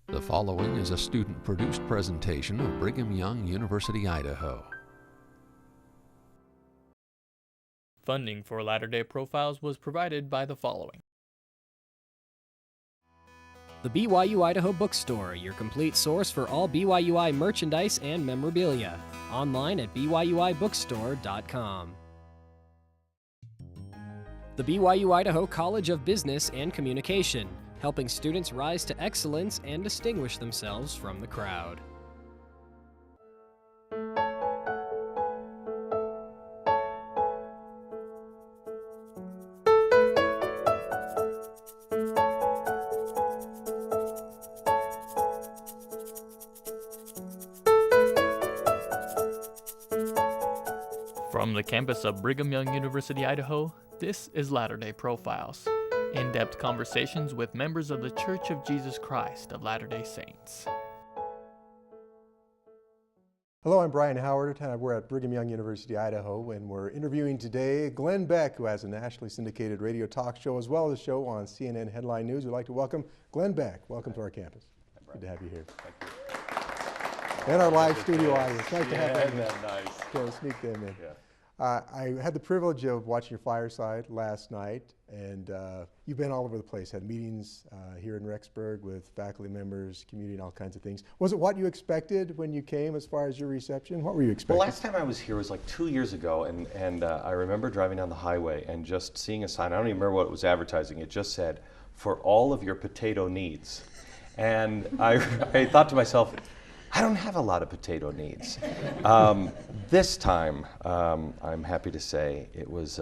The following is a student-produced presentation of Brigham Young University, Idaho. Funding for Latter-day Profiles was provided by the following. The BYU Idaho Bookstore, your complete source for all BYUI merchandise and memorabilia. Online at byuibookstore.com. The BYU Idaho College of Business and Communication, helping students rise to excellence and distinguish themselves from the crowd. From the campus of Brigham Young University, Idaho, this is Latter-day Profiles, in-depth conversations with members of the Church of Jesus Christ of Latter-day Saints. Hello, I'm Brian Howard. We're at Brigham Young University, Idaho, and we're interviewing today Glenn Beck, who has a nationally syndicated radio talk show as well as a show on CNN Headline News. We'd like to welcome Glenn Beck. Welcome to our campus. Good to have you here. Thank you. And our live studio audience. Nice to have Yeah, you. isn't that nice? Okay, sneak them in. Yeah. I had the privilege of watching your fireside last night, and you've been all over the place, had meetings here in Rexburg with faculty members, community, and all kinds of things. Was it what you expected when you came as far as your reception? What were you expecting? Well, last time I was here was like 2 years ago, and I remember driving down the highway and just seeing a sign. I don't even remember what it was advertising. It just said, "For all of your potato needs." And I thought to myself, I don't have a lot of potato needs. This time, I'm happy to say it was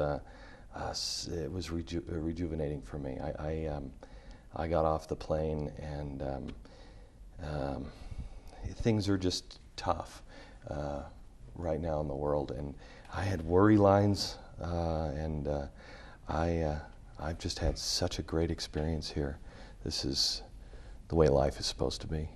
rejuvenating for me. I got off the plane, and things are just tough right now in the world. And I had worry lines, and I've just had such a great experience here. This is the way life is supposed to be.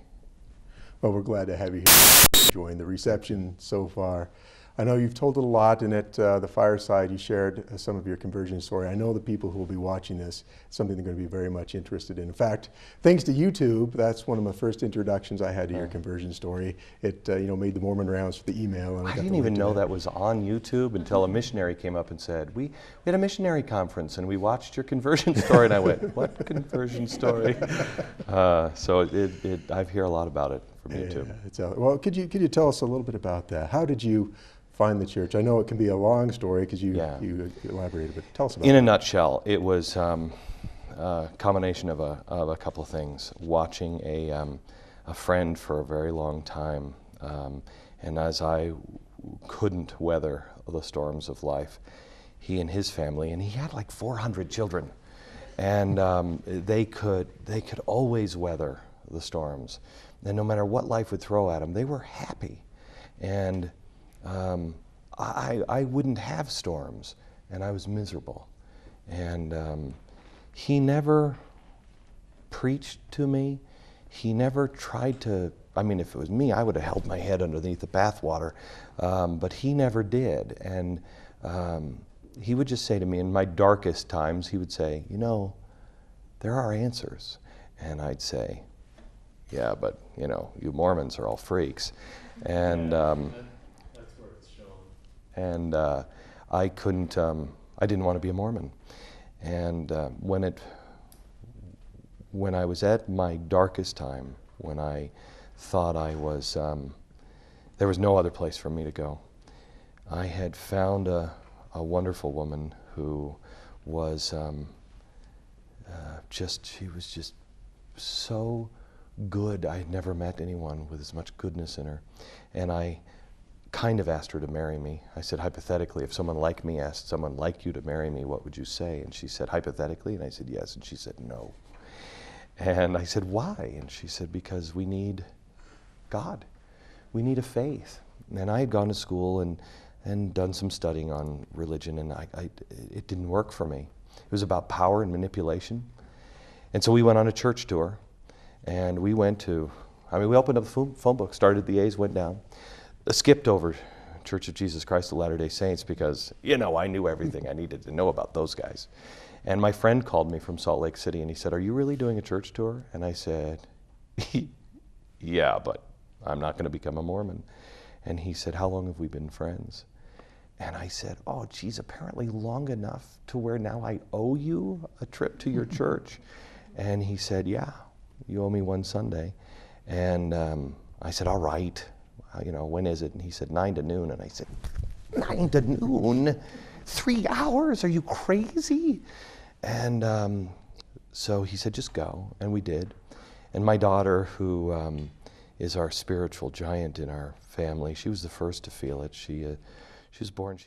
Well, we're glad to have you here, enjoying the reception so far. I know you've told it a lot, and at the fireside you shared some of your conversion story. I know the people who will be watching this, it's something they're going to be very much interested in. In fact, thanks to YouTube, that's one of my first introductions I had to your conversion story. It made the Mormon rounds for the email. And I didn't even know that was on YouTube until a missionary came up and said, we had a missionary conference and we watched your conversion story, and I went, what conversion story? So I hear a lot about it from YouTube. Well, could you tell us a little bit about that? How did you find the church? I know it can be a long story because you elaborated, but tell us about it. In a nutshell, it was a combination of a couple of things. Watching a friend for a very long time, and as I couldn't weather the storms of life, he and his family, and he had like 400 children, and they could always weather the storms. And no matter what life would throw at them, they were happy. And I wouldn't have storms, and I was miserable. And he never preached to me. He never tried to, I mean, if it was me, I would have held my head underneath the bathwater, but he never did. And he would just say to me, in my darkest times, he would say, there are answers. And I'd say, yeah, but you Mormons are all freaks. And that's where it's shown. And I couldn't, I didn't want to be a Mormon. And when I was at my darkest time, when I thought I was, there was no other place for me to go, I had found a wonderful woman who was she was just so good. I had never met anyone with as much goodness in her. And I kind of asked her to marry me. I said, hypothetically, if someone like me asked someone like you to marry me, what would you say? And she said, hypothetically? And I said, yes. And she said, no. And I said, why? And she said, because we need God. We need a faith. And I had gone to school and done some studying on religion, and it didn't work for me. It was about power and manipulation. And so we went on a church tour. And we went to, we opened up the phone book, started the A's, went down, skipped over Church of Jesus Christ of Latter-day Saints because, I knew everything I needed to know about those guys. And my friend called me from Salt Lake City and he said, "Are you really doing a church tour?" And I said, yeah, but I'm not going to become a Mormon. And he said, how long have we been friends? And I said, oh, geez, apparently long enough to where now I owe you a trip to your church. And he said, yeah, you owe me one Sunday. And I said, all right, you know, when is it? And he said, 9 to noon. And I said, 9 to noon? 3 hours? Are you crazy? And so he said, just go. And we did. And my daughter, who is our spiritual giant in our family, she was the first to feel it. She was born,